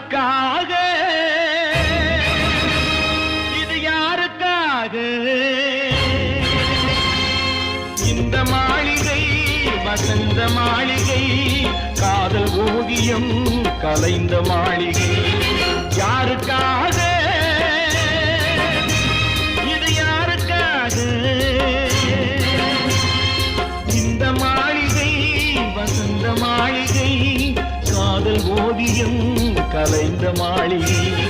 யாருக்காக இது யாருக்காக இந்த மாளிகை வசந்த மாளிகை காதல் ஓவியம் கலைந்த மாளிகை யாருக்காக இது யாருக்காக இந்த மாளிகை வசந்த மாளிகை காதல் ஓவியம் கலைந்த மாளிகை